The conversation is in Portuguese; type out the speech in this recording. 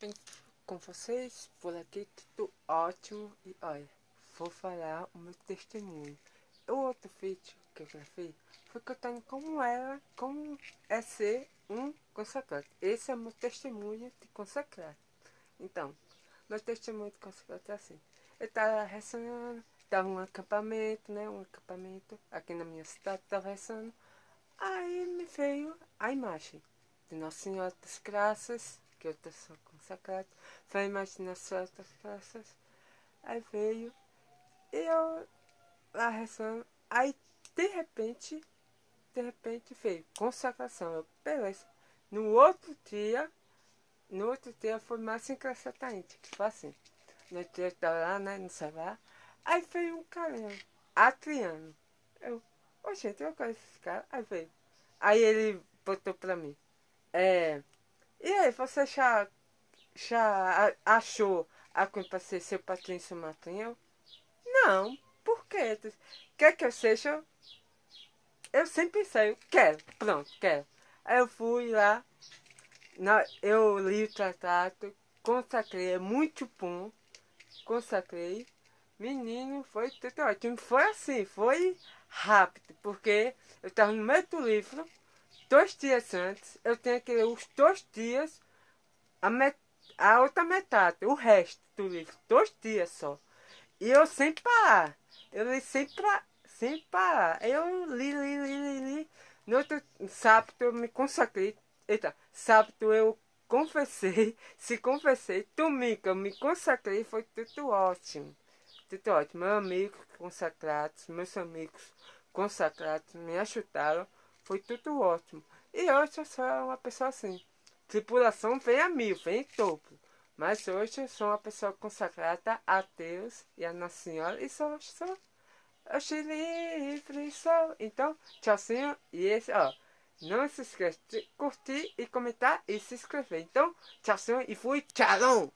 bem com vocês? Por aqui tudo ótimo. E olha, vou falar o meu testemunho. O outro vídeo que eu gravei foi contando como é ser um consagrado. Esse é o meu testemunho de consagrado. Então, meu testemunho de consagrado é assim. Eu estava rezando, estava um acampamento, né? Um acampamento aqui na minha cidade, estava rezando. Aí me veio a imagem de Nossa Senhora das Graças, que eu sou consagrado. Foi a imagem de Nossa Senhora das Graças. Aí veio e eu lá rezando. Aí de repente veio consagração. Eu, beleza. No outro dia foi mais engraçado ainda, que foi assim. No outro dia eu estava lá, né, no celular. Aí veio um carinha, Adriano. Eu, ô gente, eu conheço esse cara. Aí veio. Aí ele botou pra mim. E aí, você já achou a Queen pra ser seu padrinho e seu madrinha? Não, por quê? Quer que eu seja? Eu sempre sei, quero, pronto, quero. Aí eu fui lá, eu li o tratado, consagrei, é muito bom, consagrei. Menino, foi tudo ótimo. Foi assim, foi rápido, porque eu estava no meio do livro, 2 dias antes, eu tinha que ler os 2 dias, a, met a outra metade, o resto do livro, 2 dias só. E eu sem parar. Eu li sem parar. Eu li. No outro sábado eu me consagrei. Eita, sábado eu confessei, se confessei. Domingo eu me consagrei, foi tudo ótimo. Tudo ótimo. Meus amigos consagrados me ajudaram. Foi tudo ótimo. E hoje eu sou uma pessoa assim. Tripulação vem a mil, vem em dobro. Mas hoje eu sou uma pessoa consagrada a Deus e a Nossa Senhora. E sou livre, sou. Então, tchauzinho. E esse, ó. Não se esqueça de curtir e comentar e se inscrever. Então, tchauzinho e fui. Tchau!